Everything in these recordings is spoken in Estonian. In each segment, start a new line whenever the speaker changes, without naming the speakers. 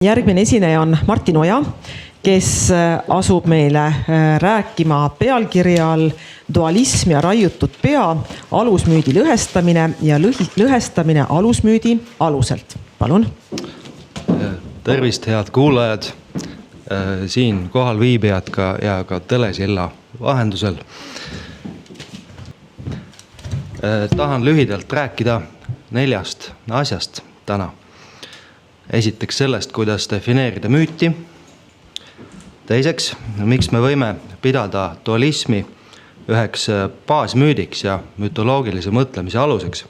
Järgmine esineja on Martin Oja, kes asub meile rääkima pealkirjal Dualism ja raiutud pea, alusmüüdi lõhestamine ja lõhestamine alusmüüdi aluselt. Palun.
Tervist, head kuulajad, siin kohal viibijad ja ka telesilla vahendusel. Tahan lühidalt rääkida 4 asjast täna. Esiteks sellest, kuidas defineerida müüti. Teiseks, miks me võime pidada dualismi üheks baasmüüdiks ja mütoloogilise mõtlemise aluseks.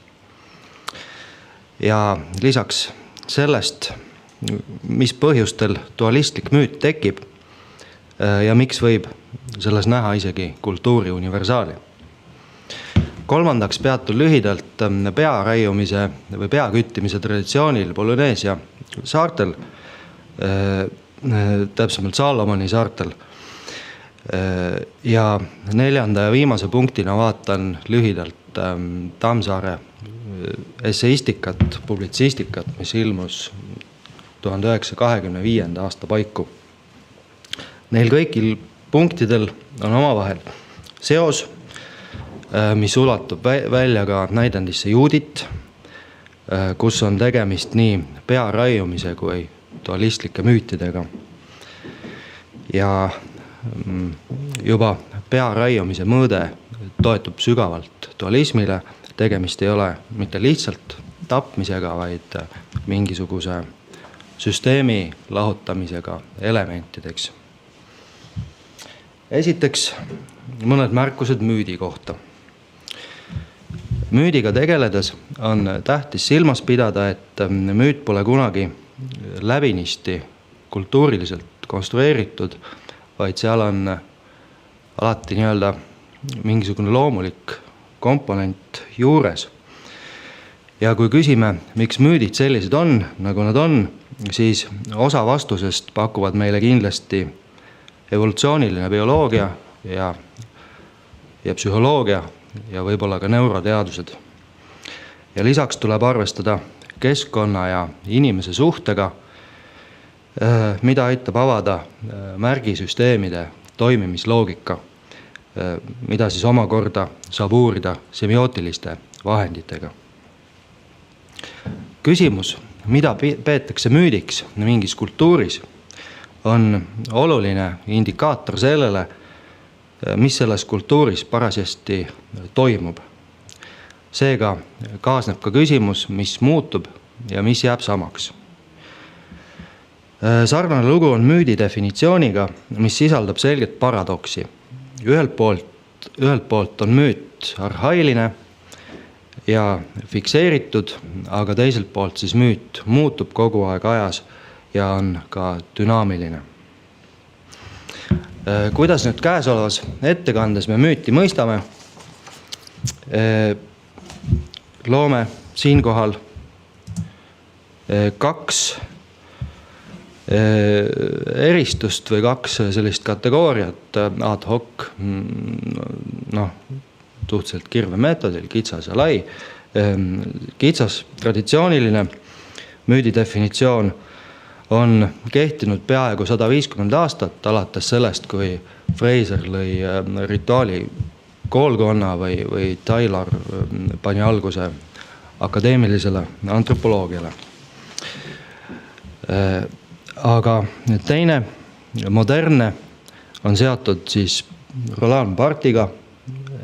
Ja lisaks sellest, mis põhjustel dualistlik müüt tekib ja miks võib selles näha isegi kultuuri universaali. Kolmandaks peatun lühidalt pea raiumise või pea küttimise traditsioonil Polüneesia saartel, täpsemalt Saalomoni saartel. Ja 4. ja viimase punktina vaatan lühidalt Tammsaare esseistikat, publitsistikat, mis ilmus 1925. aasta paiku. Neil kõigil punktidel on omavahel seos, mis ulatub välja ka näidendisse Juudit, kus on tegemist nii pea raiumise kui dualistlike müütidega. Ja juba pea raiumise mõõde toetub sügavalt dualismile. Tegemist ei ole mitte lihtsalt tapmisega, vaid mingisuguse süsteemi lahutamisega elementideks. Esiteks mõned märkused müüdi kohta. Müüdiga tegeledes on tähtis silmas pidada, et müüt pole kunagi läbinisti kultuuriliselt konstrueeritud, vaid seal on alati nii-öelda mingisugune loomulik komponent juures. Ja kui küsime, miks müüdid sellised on, nagu nad on, siis osa vastusest pakuvad meile kindlasti evolutsiooniline bioloogia ja psühholoogia ja võib-olla ka neuroteadused. Ja lisaks tuleb arvestada keskkonna ja inimese suhtega, mida aitab avada märgisüsteemide toimimisloogika, mida siis omakorda saab uurida semiootiliste vahenditega. Küsimus, mida peetakse müüdiks mingis kultuuris, on oluline indikaator sellele, mis selles kultuuris parasjagu toimub. Seega kaasneb ka küsimus, mis muutub ja mis jääb samaks. Sarnane lugu on müüdi definitsiooniga, mis sisaldab selget paradoksi. Ühelt poolt on müüt arhailine ja fikseeritud, aga teiselt poolt siis müüt muutub kogu aeg ajas ja on ka dünaamiline. Kuidas nüüd käesolevas ettekandes me müüti mõistame? Loome siinkohal 2 eristust või 2 sellist kategooriat ad hoc, suhteliselt kirve meetodil, kitsas ja lai. Kitsas traditsiooniline müüdi definitsioon on kehtinud peaaegu 150 aastat, alates sellest, kui Fraser lõi rituaali koolkonna või Taylor pani alguse akadeemilisele antropoloogiale. Aga teine, modernne, on seotud siis Roland Barthes'iga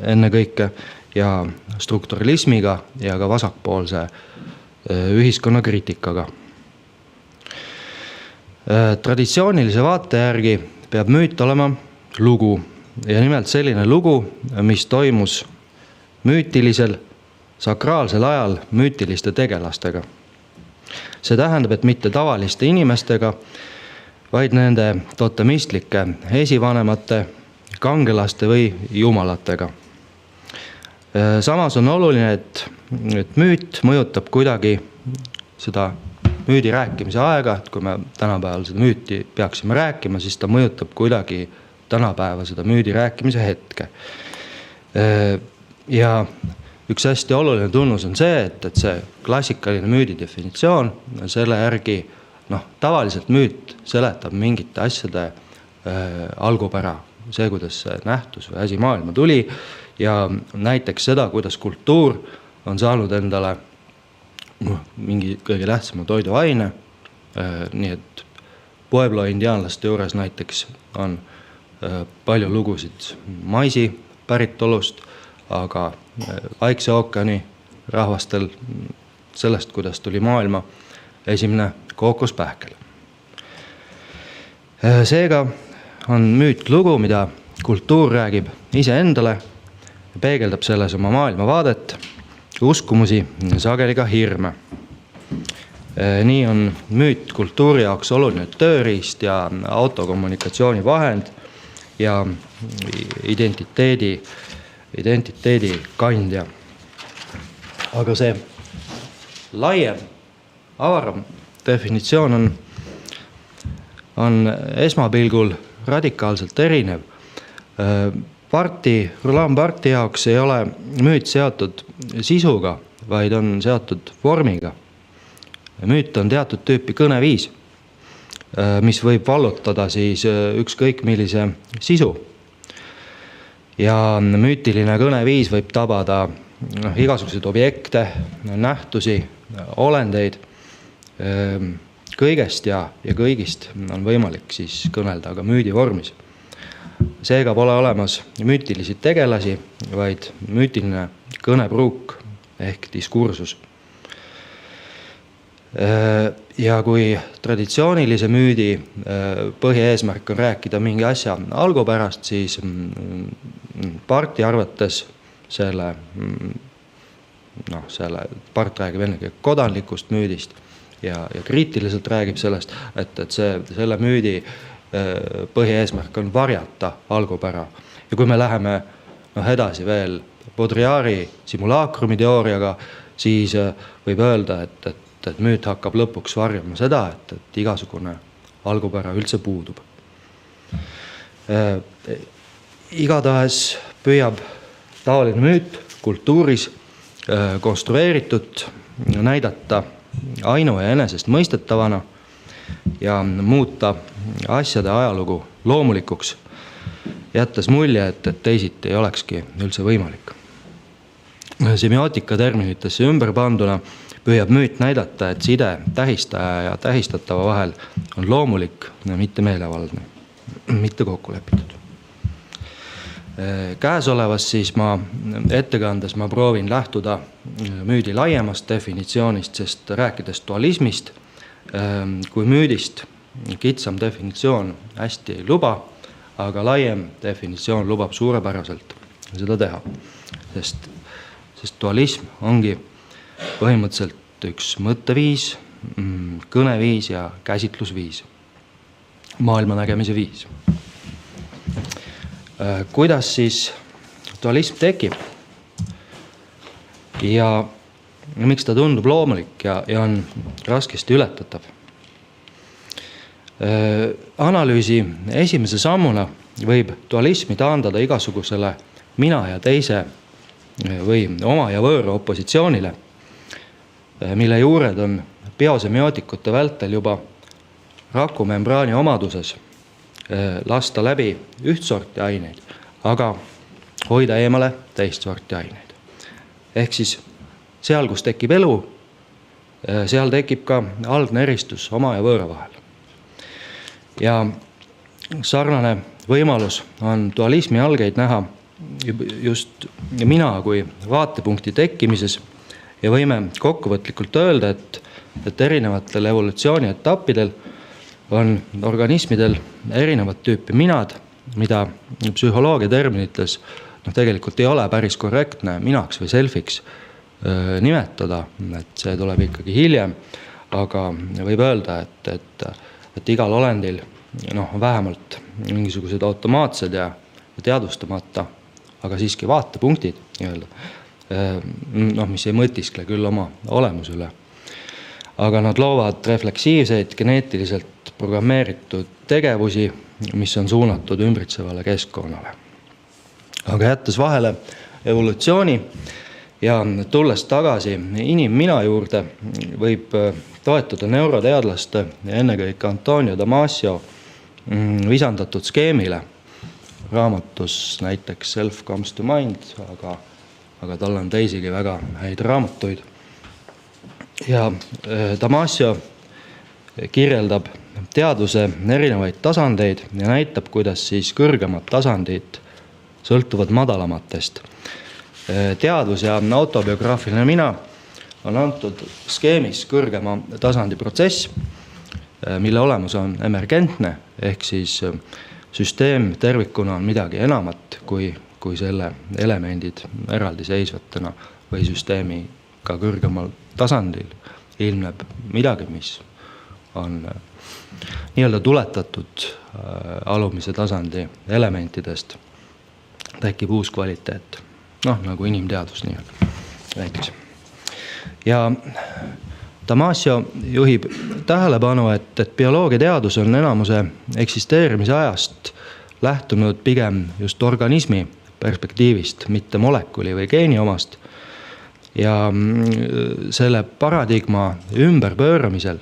ennekõike ja strukturalismiga ja ka vasakpoolse ühiskonnakriitikaga. Traditsioonilise vaate järgi peab müüt olema lugu ja nimelt selline lugu, mis toimus müütilisel, sakraalsel ajal müütiliste tegelastega. See tähendab, et mitte tavaliste inimestega, vaid nende totemistlike esivanemate, kangelaste või jumalatega. Samas on oluline, et müüt mõjutab kuidagi seda müüdi rääkimise aega, et kui me tänapäeval seda müüti peaksime rääkima, siis ta mõjutab kuidagi tänapäeva seda müüdi rääkimise hetke. Ja üks hästi oluline tunnus on see, et see klassikaline müüdi definitsioon, selle järgi tavaliselt müüt seletab mingite asjade algupära, see, kuidas see nähtus või asi maailma tuli ja näiteks seda, kuidas kultuur on saanud endale mingi kõige tähtsama toiduaine. Nii et Pueblo indiaanlaste juures näiteks on palju lugusid maisi päritolust, aga Vaikse ookeani rahvastel sellest, kuidas tuli maailma esimene kookospähkel. Seega on müüt lugu, mida kultuur räägib iseendale, peegeldab selles oma maailmavaadet, uskumusi, sageli ka hirme. Nii on müüt kultuuri jaoks oluline tööriist ja autokommunikatsiooni vahend ja identiteedi kandja. Aga see laiem, avaram definitsioon on esmapilgul radikaalselt erinev. Roland Barthes jaoks ei ole müüt seotud sisuga, vaid on seotud vormiga. Müüt on teatud tüüpi kõneviis, mis võib vallutada siis ükskõik millise sisu. Ja müütiline kõneviis võib tabada igasuguseid objekte, nähtusi, olendeid. Kõigest ja kõigist on võimalik siis kõnelda ka müüdi vormis. Seega pole olemas müütilisi tegelasi, vaid müütiline kõnepruuk ehk diskursus. Ja kui traditsioonilise müüdi põhieesmärk on rääkida mingi asja algupärast, siis Barthi arvates Barth räägib ennegi kodanlikust müüdist ja kriitiliselt räägib sellest, et selle müüdi põhieesmärk on varjata algupära. Ja kui me läheme edasi veel Baudrillardi simulaakrumi teooriaga, siis võib öelda, et müüt hakkab lõpuks varjama seda, et igasugune algupära üldse puudub. Igatahes püüab taoline müüt kultuuris konstrueeritud näidata ainu ja enesest mõistetavana ja muuta asjade ajalugu loomulikuks, jättes mulje, et teisiti ei olekski üldse võimalik. Semiootika terminitesse ümber panduna püüab müüt näidata, et side tähistaja ja tähistatava vahel on loomulik, mitte meelevaldne, mitte kokku lepitud. Käesolevas siis ettekandes ma proovin lähtuda müüdi laiemast definitsioonist, sest rääkides dualismist kui müüdist kitsam definitsioon hästi ei luba, aga laiem definitsioon lubab suurepäraselt seda teha, sest dualism ongi põhimõtteliselt üks mõtteviis, kõneviis ja käsitlusviis, maailma nägemise viis. Kuidas siis dualism tekib ja miks ta tundub loomulik ja on raskesti ületatav? Analüüsi esimese sammuna võib dualismi taandada igasugusele mina ja teise või oma ja võõra opositsioonile, mille juured on biosemiotikute vältel juba rakumembraani omaduses lasta läbi üht sorti aineid, aga hoida eemale teist sorti aineid. Ehk siis seal, kus tekib elu, seal tekib ka algne eristus oma ja võõra vahel. Ja sarnane võimalus on dualismi algeid näha just mina kui vaatepunkti tekkimises ja võime kokkuvõtlikult öelda, et erinevatel evolutsiooni etappidel on organismidel erinevat tüüpi minad, mida psühholoogia terminites tegelikult ei ole päris korrektne minaks või selfiks nimetada, et see tuleb ikkagi hiljem, aga võib öelda, et igal olendil vähemalt mingisugused automaatsed ja teadvustamata, aga siiski vaatepunktid, mis ei mõtiskle küll oma olemuse üle. Aga nad loovad refleksiivseid, geneetiliselt programmeeritud tegevusi, mis on suunatud ümbritsevale keskkonnale. Aga jättes vahele evolutsiooni ja tulles tagasi inimmina juurde, võib toetuda neuroteadlaste ja ennekõike Antonio Damasio visandatud skeemile. Raamatus näiteks Self Comes to Mind, aga tal on teisigi väga häid raamatuid. Ja Damasio kirjeldab teadvuse erinevaid tasandeid ja näitab, kuidas siis kõrgemad tasandid sõltuvad madalamatest. Teadvus ja autobiograafiline mina on antud skeemis kõrgema tasandi protsess, mille olemus on emergentne, ehk siis süsteem tervikuna on midagi enamat kui selle elemendid eraldiseisvatena või süsteemi ka kõrgemal tasandil ilmneb midagi, mis on nii-öelda tuletatud alumise tasandi elementidest, tekib uus kvaliteet, nagu inimteadus nii-öelda näiteks. Ja Damasio juhib tähelepanu, et bioloogiateadus on enamuse eksisteerimise ajast lähtunud pigem just organismi perspektiivist, mitte molekuli või geeni omast. Ja selle paradigma ümberpööramisel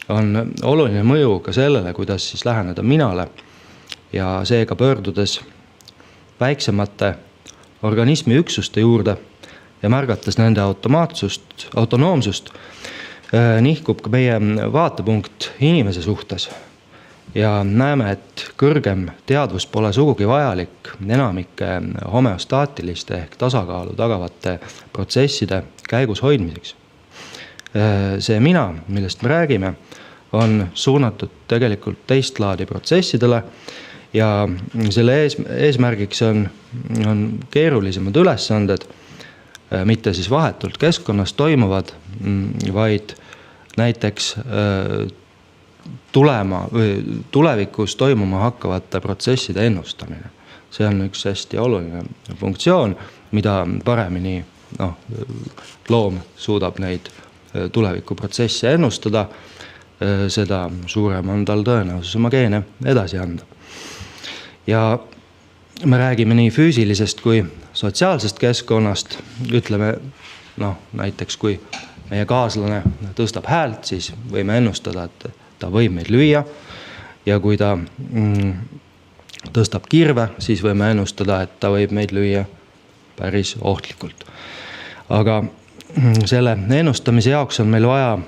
on oluline mõju ka sellele, kuidas siis läheneda minale ja seega pöördudes väiksemate organismi üksuste juurde ja märgates nende autonoomsust, nihkub ka meie vaatepunkt inimese suhtes ja näeme, et kõrgem teadvus pole sugugi vajalik enamike homeostaatiliste ehk tasakaalu tagavate protsesside käigus hoidmiseks. See mina, millest me räägime, on suunatud tegelikult teist laadi protsessidele ja selle eesmärgiks on keerulisemad ülesanded, mitte siis vahetult keskkonnas toimuvad, vaid näiteks tulevikus toimuma hakkavate protsesside ennustamine. See on üks hästi oluline funktsioon, mida paremini loom suudab neid tulevikuprotsesse ennustada, seda suurem on tal tõenäosus oma geene edasi anda. Ja me räägime nii füüsilisest kui sotsiaalsest keskkonnast, ütleme näiteks kui meie kaaslane tõstab häält, siis võime ennustada, et ta võib meid lüüa ja kui ta tõstab kirve, siis võime ennustada, et ta võib meid lüüa päris ohtlikult. Aga selle ennustamise jaoks on meil vaja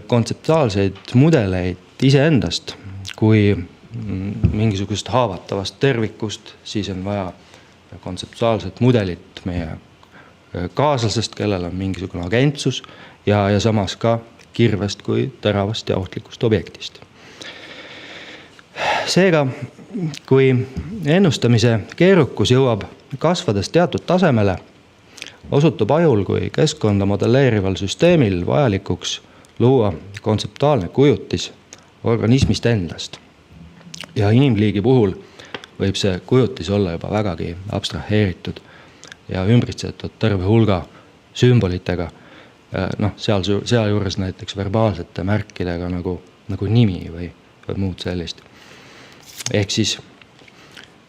kontseptuaalseid mudeleid iseendast kui mingisugust haavatavast tervikust, siis on vaja kontseptuaalset mudelit meie kaaslasest, kellel on mingisugune agentsus ja samas ka kirvest kui teravast ja ohtlikust objektist. Seega, kui ennustamise keerukus jõuab kasvades teatud tasemele, osutub ajul kui keskkonda modelleerival süsteemil vajalikuks luua kontseptuaalne kujutis organismist endast. Ja inimliigi puhul võib see kujutis olla juba vägagi abstraheeritud ja ümbritsetud terve hulga sümbolitega, seal juures näiteks verbaalsete märkidega nagu nimi või muud sellist. Ehk siis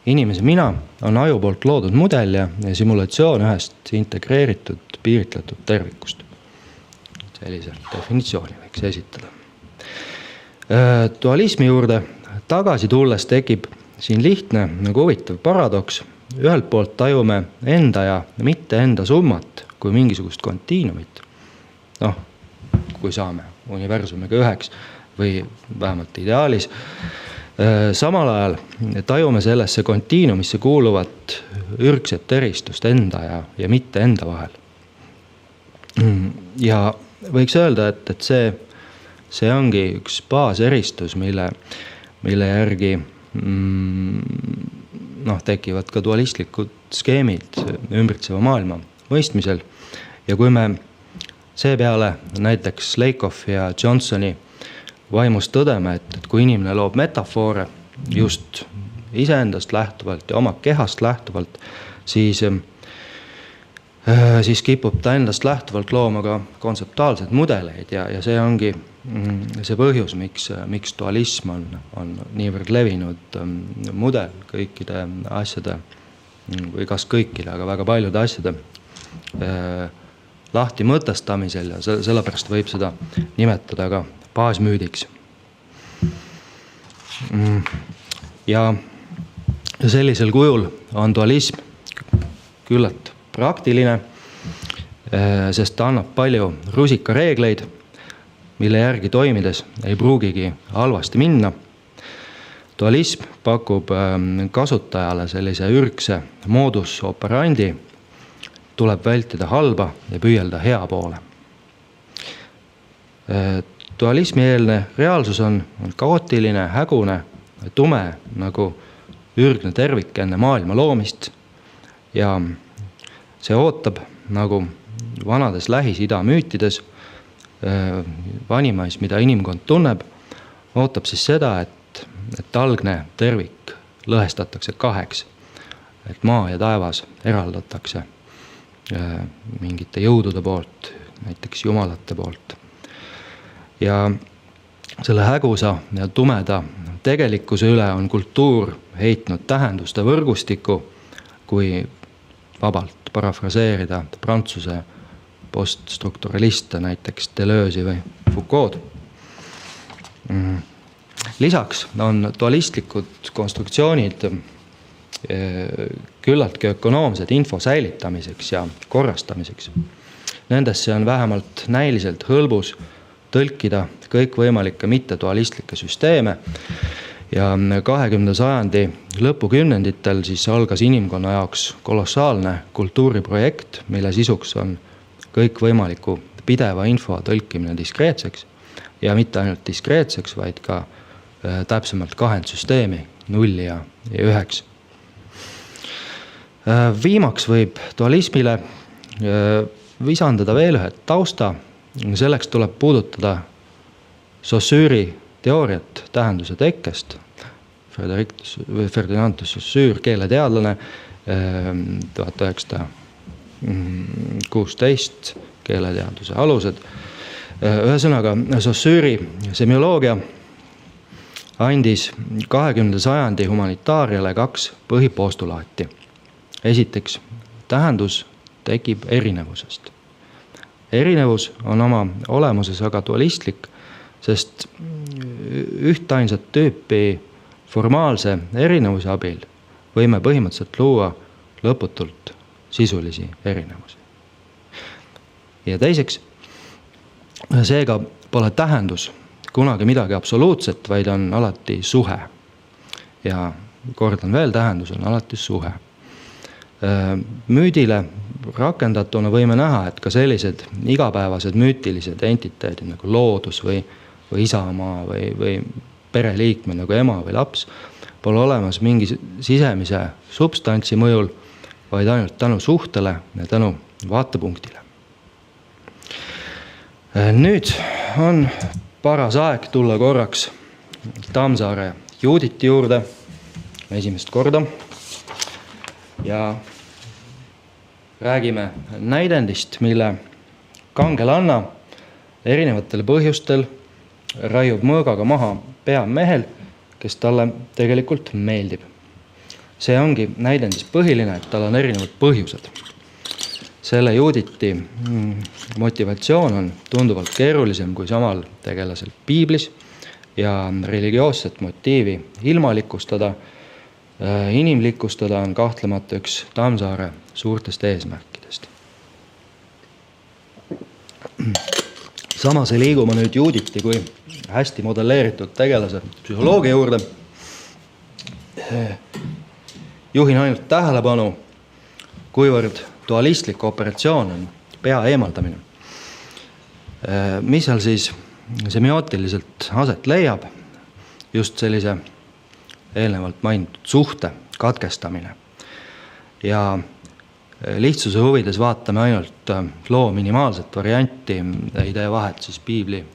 inimese mina on aju poolt loodud mudel ja simulatsioon ühest integreeritud, piiritletud tervikust. Sellise definitsiooni võiks esitada. Dualismi juurde tagasi tulles tekib siin lihtne huvitav paradoks. Ühelt poolt tajume enda ja mitte enda summat kui mingisugust kontiinumit. Kui saame universumiga üheks või vähemalt ideaalis. Samal ajal tajume sellesse kontiinumisse kuuluvat ürgset eristust enda ja mitte enda vahel. Ja võiks öelda, et see ongi üks baaseristus, mille järgi tekivad ka dualistlikud skeemid ümbritseva maailma mõistmisel. Ja kui me seepeale näiteks Lakoff ja Johnsoni vaimus tõdeme, et kui inimene loob metafoore just iseendast lähtuvalt ja oma kehast lähtuvalt, siis kipub ta endast lähtuvalt looma ka kontseptuaalsed mudeleid ja see ongi see põhjus, miks dualism on niivõrd levinud mudel kõikide asjade või kas kõikide, aga väga paljude asjade lahti mõtestamisel ja sellepärast võib seda nimetada ka baasmüüdiks. Ja sellisel kujul on dualism küllalt praktiline, sest ta annab palju rusikareegleid, mille järgi toimides ei pruugigi halvasti minna. Dualism pakub kasutajale sellise ürgse modus operandi, tuleb vältida halba ja püüelda hea poole. Dualismi eelne reaalsus on kaootiline, hägune, tume nagu ürgne tervik enne maailma loomist ja see ootab nagu vanades Lähis-Ida müütides, vanimais, mida inimkond tunneb, ootab siis seda, et algne tervik lõhestatakse kaheks, et maa ja taevas eraldatakse mingite jõudude poolt, näiteks jumalate poolt. Ja selle hägusa ja tumeda tegelikkuse üle on kultuur heitnud tähenduste võrgustiku, kui vabalt parafraseerida prantsuse poststrukturaliste, näiteks Deleuze'i või Foucault. Lisaks on dualistlikud konstruktsioonid küllaltki ökonoomsed info säilitamiseks ja korrastamiseks. Nendesse on vähemalt näiliselt hõlbus tõlkida kõikvõimalikke mittedualistlikke süsteeme ja 20. sajandi lõpukümnenditel siis algas inimkonna jaoks kolossaalne kultuuriprojekt, mille sisuks on kõikvõimaliku pideva info tõlkimine diskreetseks ja mitte ainult diskreetseks, vaid ka täpsemalt kahendsüsteemi 0 ja 1. Viimaks võib dualismile visandada veel ühe tausta. Selleks tuleb puudutada Saussure'i teooriat tähenduse tekkest. Ferdinand de Saussure, keeleteadlane, 1916, keeleteaduse alused. Ühesõnaga, Saussure'i semioloogia andis 20. sajandi humanitaariale 2 põhipostulaati. Esiteks, tähendus tekib erinevusest. Erinevus on oma olemuses aga dualistlik, sest ühtainsat tüüpi formaalse erinevuse abil võime põhimõtteliselt luua lõputult sisulisi erinevusi. Ja teiseks, seega pole tähendus kunagi midagi absoluutset, vaid on alati suhe. Ja kordan veel, tähendus on alati suhe. Müüdile rakendatuna võime näha, et ka sellised igapäevased müütilised entiteedid nagu loodus või isamaa või pereliikmed nagu ema või laps pole olemas mingi sisemise substantsi mõjul, vaid ainult tänu suhtele ja tänu vaatepunktile. Nüüd on paras aeg tulla korraks Tammsaare Juditi juurde esimest korda ja räägime näidendist, mille kangelanna erinevatel põhjustel raiub mõõgaga maha pea mehel, kes talle tegelikult meeldib. See ongi näidendis põhiline, et tal on erinevad põhjused. Selle Juditi motivatsioon on tunduvalt keerulisem kui samal tegelasel piiblis ja religioosset motiivi ilmalikustada, inimlikustada on kahtlemata üks Tammsaare suurtest eesmärkidest. Samas ei liigu ma nüüd Juditi kui hästi modelleeritud tegelase psühholoogia juurde. Juhin ainult tähelepanu, kuivõrd dualistlik operatsioon on pea eemaldamine. Mis seal siis semiootiliselt aset leiab? Just sellise eelnevalt mainitud suhte katkestamine. Ja lihtsuse huvides vaatame ainult loo minimaalset varianti, ei tee vahet siis piibli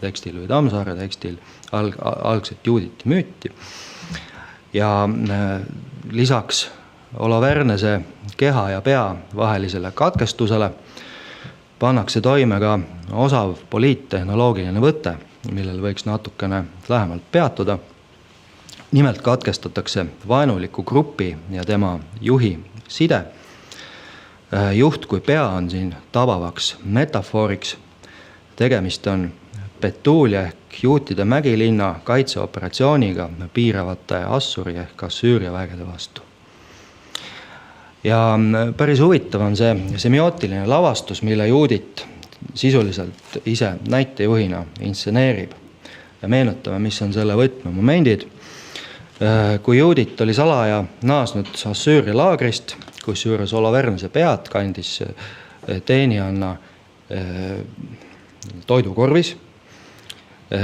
tekstil või Tammsaare tekstil, algset Juditi müüti. Ja lisaks Olavernese keha ja pea vahelisele katkestusele pannakse toime ka osav poliittehnoloogiline võte, millel võiks natukene lähemalt peatuda. Nimelt katkestatakse vaenuliku grupi ja tema juhi side. juht kui pea on siin tabavaks metafooriks. Tegemist on Betulia ehk juutide mägilinna kaitseoperatsiooniga piiravate Assuri ehk Assüüria vägede vastu. Ja päris huvitav on see semiootiline lavastus, mille Juudit sisuliselt ise näitejuhina instseneerib. Ja meenutame, mis on selle võtmemomendid. Kui Juudit oli salaja naasnud Assüüria laagrist, kus juures Olovernese pead kandis teenijanna toidukorvis,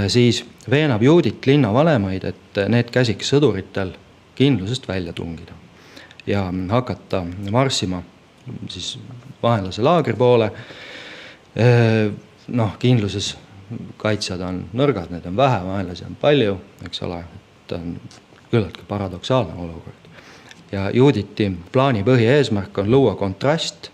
siis veenab Juudit linnavanemaid, et need käsiks sõduritel kindlusest välja tungida ja hakata marssima siis vaenlase laagri poole. Kindluses kaitsjad on nõrgad, need on vähe, vaenlasi on palju, eks ole, et on küllaltki paradoksaalne olukord. Ja Juuditi plaani põhieesmärk on luua kontrast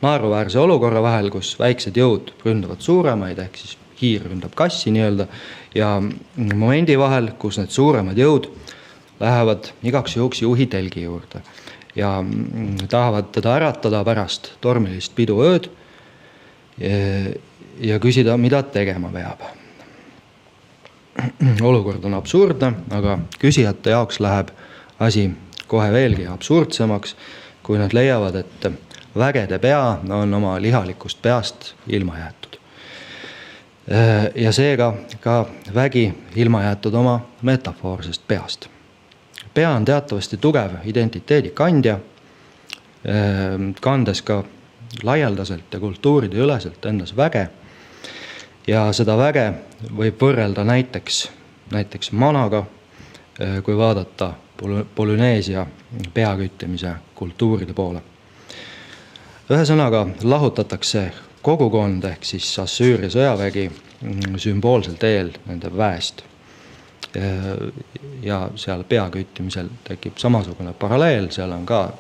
naeruväärse olukorra vahel, kus väiksed jõud ründavad suuremaid, ehk siis hiir ründab kassi nii-öelda, ja momendi vahel, kus need suuremad jõud lähevad igaks juhuks juhi telgi juurde ja tahavad teda äratada pärast tormilist piduööd ja küsida, mida tegema peab. Olukord on absurdne, aga küsijate jaoks läheb asi kohe veelgi absurdsemaks, kui nad leiavad, et vägede pea on oma lihalikust peast ilma jäetud. Ja seega ka vägi ilma jäetud oma metafoorsest peast. Pea on teatavasti tugev identiteedi kandja, kandes ka laialdaselt ja kultuuride üleselt endas väge. Ja seda väge võib võrrelda näiteks managa, kui vaadata Polüneesia peaküttimise kultuuride poole. Ühesõnaga lahutatakse kogukond ehk siis Assüüria sõjavägi sümboolsel teel nende väest. Ja seal peaküttimisel tekib samasugune paralleel, seal on ka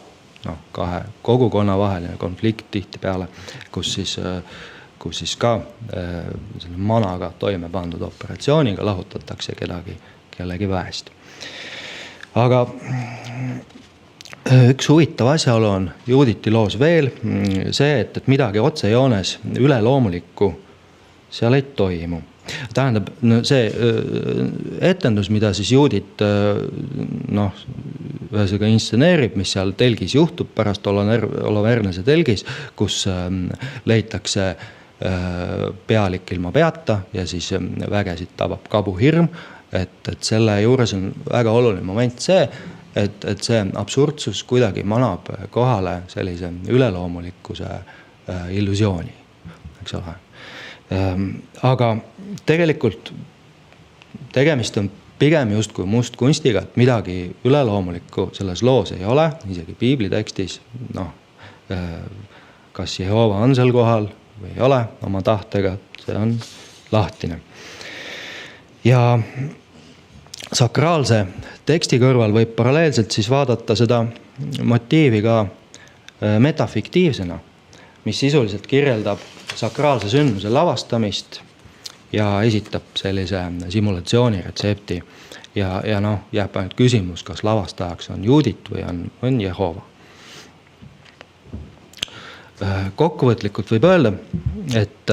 kahe kogukonna vaheline konflikt tihtipeale, kus siis ka selle managa toime pandud operatsiooniga lahutatakse kellegi väest. Aga üks huvitav asjaolu on Juuditi loos veel see, et midagi otsejoones üleloomulikku seal ei toimu. Tähendab, see etendus, mida siis Juudit ühesõnaga instseneerib, mis seal telgis juhtub pärast Olovernese telgis, kus leitakse pealik ilma peata ja siis vägesid tabab kabuhirm, et selle juures on väga oluline moment see, et see absurdsus kuidagi manab kohale sellise üleloomulikkuse illusiooni, eks ole. Aga tegelikult tegemist on pigem justkui mustkunstiga, et midagi üleloomulikku selles loos ei ole, isegi piibli tekstis, kas Jehova on seal kohal või ei ole oma tahtega, see on lahtine. Ja sakraalse teksti kõrval võib paralleelselt siis vaadata seda motiivi ka metafiktiivsena, mis sisuliselt kirjeldab sakraalse sündmuse lavastamist ja esitab sellise simulatsiooni retsepti ja jääb ainult küsimus, kas lavastajaks on Juudit või on Jehova. Kokkuvõtlikult võib öelda, et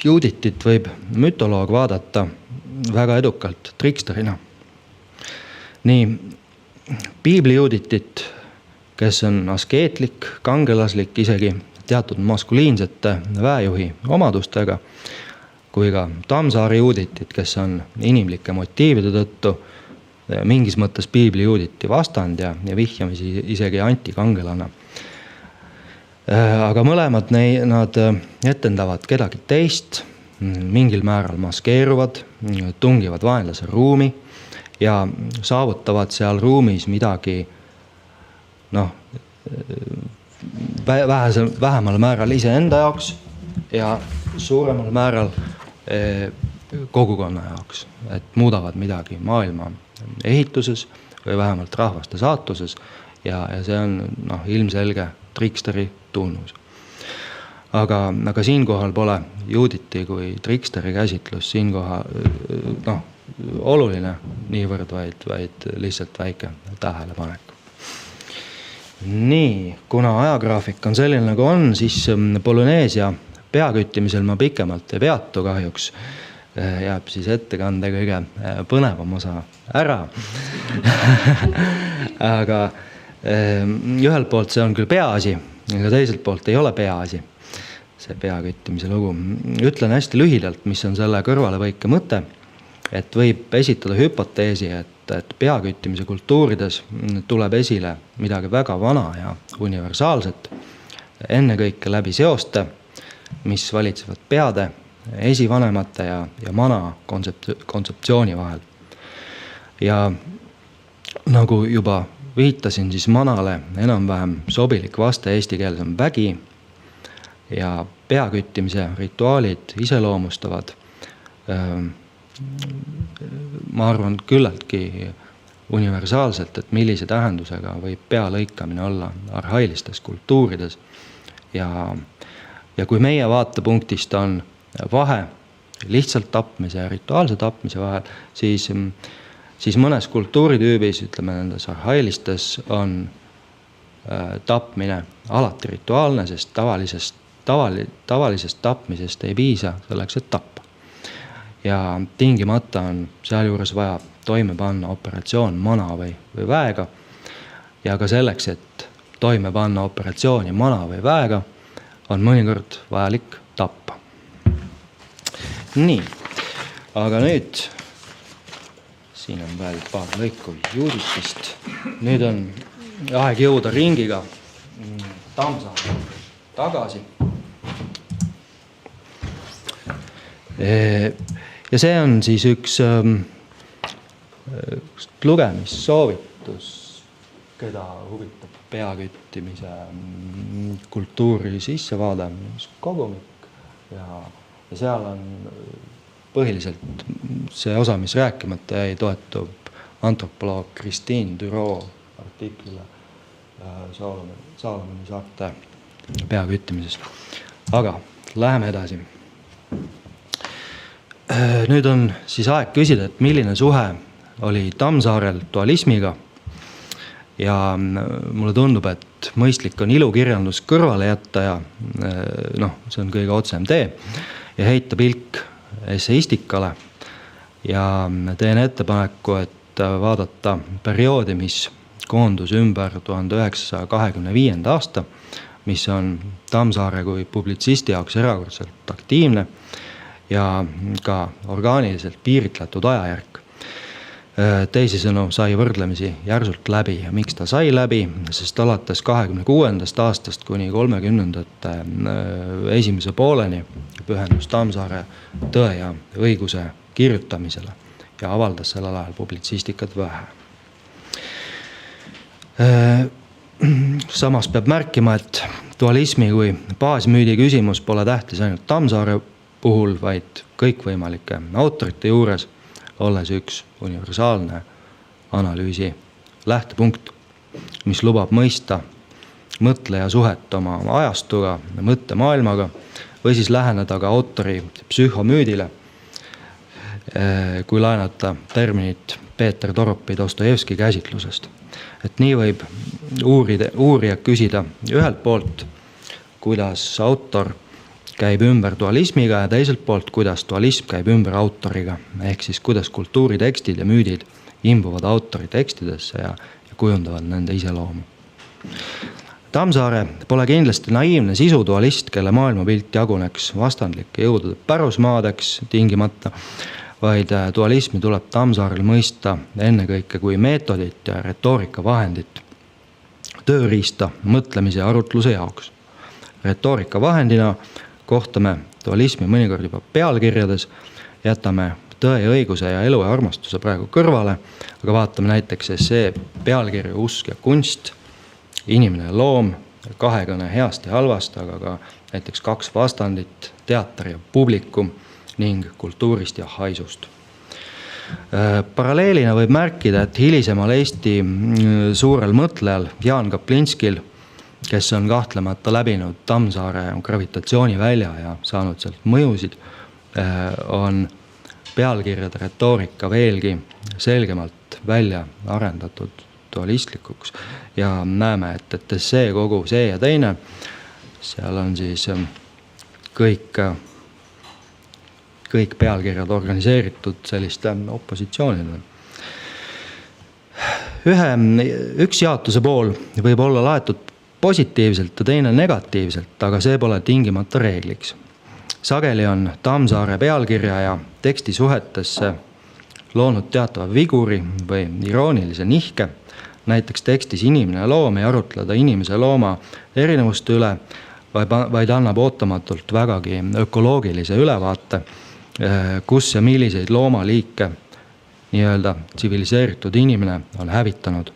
Juuditit võib mütoloog vaadata väga edukalt triksterina. Nii piibli Juuditit, kes on askeetlik, kangelaslik, isegi teatud maskuliinsete väejuhi omadustega, kui ka Tammsaari Juuditit, kes on inimlike motiivide tõttu mingis mõttes piibli Juuditi vastand ja vihjamisi isegi antikangelane. Aga mõlemad nad etendavad kedagi teist, mingil määral maskeeruvad, tungivad vaenlase ruumi ja saavutavad seal ruumis midagi vähemal määral iseenda jaoks ja suuremal määral kogukonna jaoks, et muudavad midagi maailma ehituses või vähemalt rahvaste saatuses ja see on ilmselge triksteri tunnus. Aga siinkohal pole Juuditi kui triksteri käsitlus siinkohal oluline niivõrd, vaid lihtsalt väike tähelepanek. Nii, kuna ajagraafik on selline nagu on, siis Polüneesia peaküttimisel ma pikemalt ei peatu kahjuks. Jääb siis ettekande kõige põnevam osa ära. Aga ühelt poolt see on küll peaasi, aga teiselt poolt ei ole peaasi see peaküttimise lugu. Ütlen hästi lühidalt, mis on selle kõrvalevõike mõte, et võib esitada hüpoteesi, et peaküttimise kultuurides tuleb esile midagi väga vana ja universaalset, ennekõike läbi seoste, mis valitsevad peade, esivanemate ja mana kontseptsiooni vahel. Ja nagu juba viitasin, siis manale enam-vähem sobilik vaste eesti keeles on vägi ja peaküttimise rituaalid iseloomustavad, ma arvan küllaltki universaalselt, et millise tähendusega võib pea lõikamine olla arhailistes kultuurides. Ja kui meie vaatepunktist on vahe lihtsalt tapmise ja rituaalse tapmise vahel, siis mõnes kultuuritüübis, ütleme nendes arhailistes, on tapmine alati rituaalne, sest tavalisest tapmisest ei piisa selleks, et tappa. Ja tingimata on sealjuures vaja toime panna operatsioon mana või väega. Ja ka selleks, et toime panna operatsiooni mana või väega, on mõnikord vajalik tappa. Nii, aga nüüd, siin on veel paar lõiku juuditist. Nüüd on aeg jõuda ringiga Tammsaare tagasi. Ja see on siis üks lugemissoovitus, keda huvitab peaküttimise kultuuri sissevaade, kogumik. Ja seal on põhiliselt see osa, mis rääkimata jäi, toetub antropoloog Christine Düro artiklile Saalomoni saarte peaküttimisest. Aga läheme edasi. Nüüd on siis aeg küsida, et milline suhe oli Tammsaarel dualismiga. Ja mulle tundub, et mõistlik on ilukirjandus kõrvale jätta ja see on kõige otsem tee ja heita pilk esseistikale. Ja teen ettepaneku, et vaadata perioodi, mis koondus ümber 1925. aasta, mis on Tammsaare kui publitsisti jaoks erakordselt aktiivne ja ka orgaaniliselt piiritletud ajajärk. Teisisõnu sai võrdlemisi järsult läbi ja miks ta sai läbi, sest alates 26. aastast kuni 30. esimese pooleni pühendus Tammsaare Tõe ja õiguse kirjutamisele ja avaldas sellel ajal publitsistikat vähe. Samas peab märkima, et dualismi kui baasmüüdi küsimus pole tähtis ainult Tammsaare puhul, vaid kõikvõimalike autorite juures, olles üks universaalne analüüsi lähtepunkt, mis lubab mõista mõtleja suhet oma ajastuga, mõttemaailmaga või siis läheneda ka autori psühhomüüdile, kui laenata terminit Peeter Toropi Dostojevski käsitlusest. Et nii võib uurija küsida ühelt poolt, kuidas autor käib ümber dualismiga ja teiselt poolt, kuidas dualism käib ümber autoriga, ehk siis kuidas kultuuritekstid ja müüdid imbuvad autori tekstidesse ja kujundavad nende iseloomu. Tammsaare pole kindlasti naiivne sisudualist, kelle maailmapilt jaguneks vastandlike jõudude pärusmaadeks tingimata, vaid dualismi tuleb Tammsaarel mõista ennekõike kui meetodit ja retoorika vahendit, tööriista mõtlemise ja arutluse jaoks. Retoorika vahendina kohtame dualismi mõnikord juba pealkirjades, jätame tõe ja õiguse ja elu ja armastuse praegu kõrvale, aga vaatame näiteks essee pealkirju Usk ja kunst, inimene ja loom, kahekõne heast ja halvast, aga ka näiteks kaks vastandit, teater ja publikum ning kultuurist ja haisust. Paralleelina võib märkida, et hilisemal Eesti suurel mõtlejal Jaan Kaplinskil, kes on kahtlemata läbinud Tammsaare gravitatsioonivälja ja saanud sealt mõjusid, on pealkirjade retoorika veelgi selgemalt välja arendatud dualistlikuks ja näeme, et see kogu, see ja teine, seal on siis kõik pealkirjad organiseeritud selliste opositsioonidele. Üks jaotuse pool võib olla laetud positiivselt ja teine negatiivselt, aga see pole tingimata reegliks. Sageli on Tammsaare pealkirja ja teksti suhetesse loonud teatava viguri või iroonilise nihke. Näiteks tekstis inimene ja loom ei arutleda inimese looma erinevuste üle, vaid annab ootamatult vägagi ökoloogilise ülevaate, kus ja milliseid loomaliike nii-öelda tsiviliseeritud inimene on hävitanud.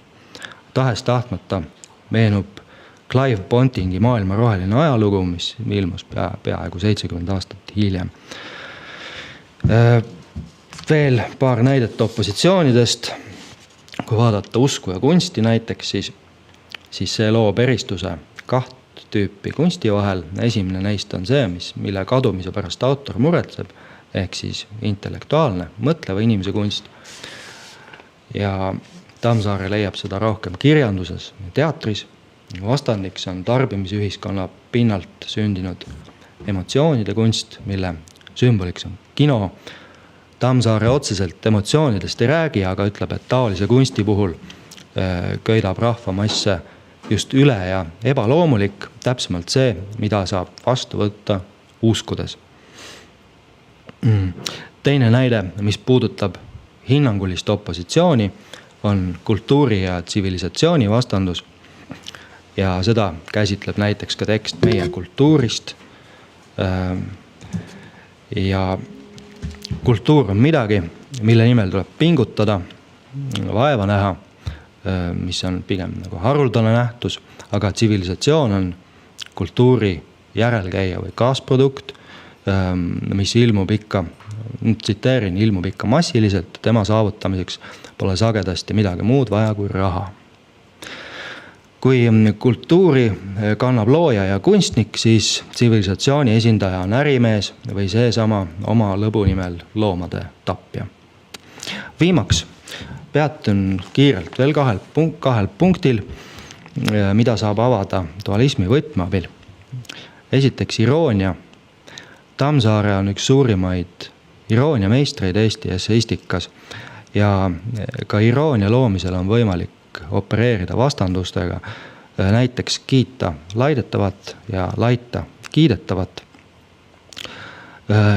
Tahes-tahtmata meenub Clive Pontingi Maailma roheline ajalugu, mis ilmus peaaegu 70 aastat hiljem. Veel paar näidet opositsioonidest. Kui vaadata usku ja kunsti näiteks, siis see loob eristuse 2 tüüpi kunsti vahel. Esimene neist on see, mille kadumise pärast autor muretseb, ehk siis intellektuaalne, mõtleva inimese kunst. Ja Tammsaare leiab seda rohkem kirjanduses ja teatris. Vastandiks on tarbimisühiskonna pinnalt sündinud emotsioonide kunst, mille sümboliks on kino. Tammsaare otseselt emotsioonidest ei räägi, aga ütleb, et taolise kunsti puhul köidab rahvamasse just üle ja ebaloomulik, täpsemalt see, mida saab vastu võtta uskudes. Teine näide, mis puudutab hinnangulist opositsiooni, on kultuuri ja tsivilisatsiooni vastandus. Ja seda käsitleb näiteks ka tekst Meie kultuurist. Ja kultuur on midagi, mille nimel tuleb pingutada, vaeva näha, mis on pigem nagu haruldane nähtus, aga tsivilisatsioon on kultuuri järelkäija või kaasprodukt, mis ilmub ikka massiliselt, tema saavutamiseks pole sagedasti midagi muud vaja kui raha. Kui kultuuri kannab looja ja kunstnik, siis tsivilisatsiooni esindaja on ärimees või seesama oma lõbu nimel loomade tapja. Viimaks peatun kiirelt veel kahel punktil, mida saab avada dualismi võtme abil. Esiteks iroonia. Tammsaare on üks suurimaid iroonia meistreid Eesti esseistikas ja ka iroonia loomisel on võimalik opereerida vastandustega, näiteks kiita laidetavat ja laita kiidetavat.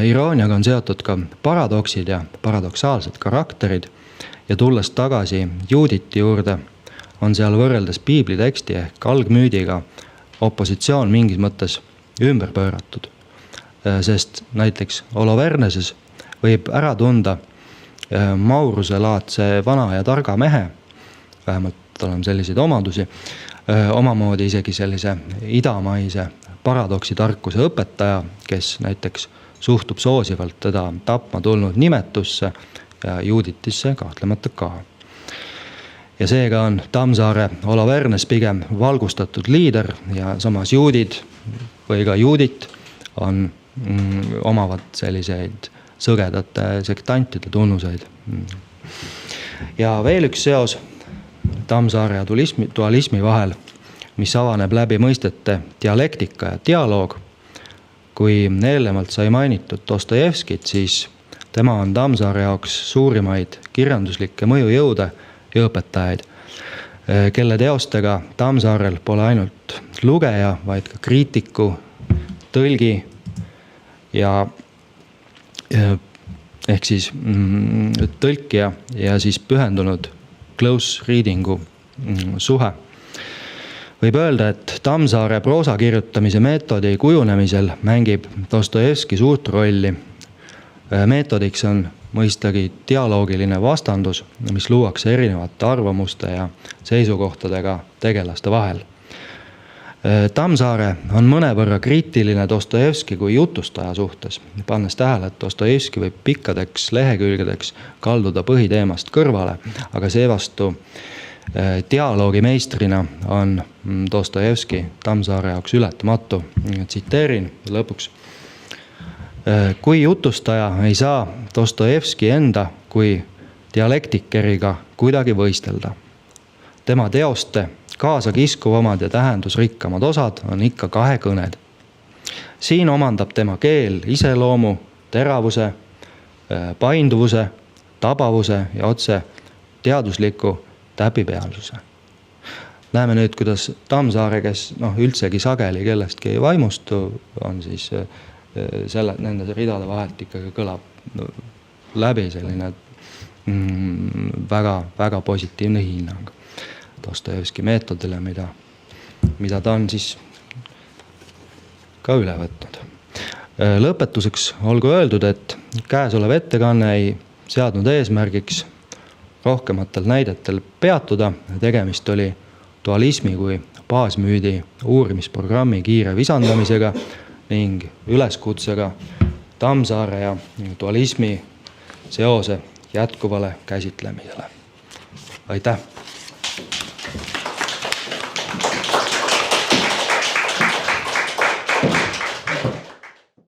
Irooniaga on seotud ka paradoksid ja paradoksaalsed karakterid ja tulles tagasi Juditi juurde, on seal võrreldes piibliteksti ehk algmüüdiga opositsioon mingis mõttes ümber pööratud. Sest näiteks Holoferneses võib ära tunda Mauruse laadse vana ja targa mehe, vähemalt tal on selliseid omadusi, omamoodi isegi sellise idamaise paradoksi tarkuse õpetaja, kes näiteks suhtub soosivalt teda tapma tulnud nimetusse ja Juditisse kahtlemata ka. Ja seega on Tammsaare Holofernes pigem valgustatud liider ja samas juudid või ka juudit omavad selliseid sõgedate sektantide tunnuseid. Ja veel üks seos Tammsaare ja dualismi vahel, mis avaneb läbi mõistete dialektika ja dialoog. Kui eelnevalt sai mainitud Dostojevskit, siis tema on Tammsaare jaoks suurimaid kirjanduslikke mõjujõude ja õpetajaid, kelle teostega Tammsaarel pole ainult lugeja, vaid ka kriitiku, tõlgi ja ehk siis tõlkija ja siis pühendunud close readingu suhe. Võib öelda, et Tammsaare proosa kirjutamise meetodi kujunemisel mängib Dostojevski suurt rolli. Meetodiks on mõistagi dialoogiline vastandus, mis luuakse erinevate arvamuste ja seisukohtadega tegelaste vahel. Tammsaare on mõnevõrra kriitiline Dostojevski kui jutustaja suhtes, pannes tähele, et Dostojevski võib pikkadeks lehekülgedeks kalduda põhiteemast kõrvale, aga seevastu dialoogimeistrina on Dostojevski Tammsaare jaoks ületamatu. Tsiteerin lõpuks. Kui jutustaja ei saa Dostojevski enda kui dialektikeriga kuidagi võistelda. tema teoste kaasakiskuvamad ja tähendusrikkamad osad on ikka kahekõned. Siin omandab tema keel iseloomu, teravuse, painduvuse, tabavuse ja otse teadusliku täpipealsuse. Näeme nüüd, kuidas Tammsaare, kes üldsegi sageli kellestki ei vaimustu, on siis nende ridade vahelt ikkagi kõlab läbi selline väga, väga positiivne hinnang Dostojevski meetodile, mida ta on siis ka üle võtnud. Lõpetuseks olgu öeldud, et käesolev ettekanne ei seadnud eesmärgiks rohkematel näidetel peatuda. Tegemist oli dualismi kui baasmüüdi uurimisprogrammi kiire visandamisega ning üleskutsega Tammsaare ja dualismi seose jätkuvale käsitlemisele. Aitäh!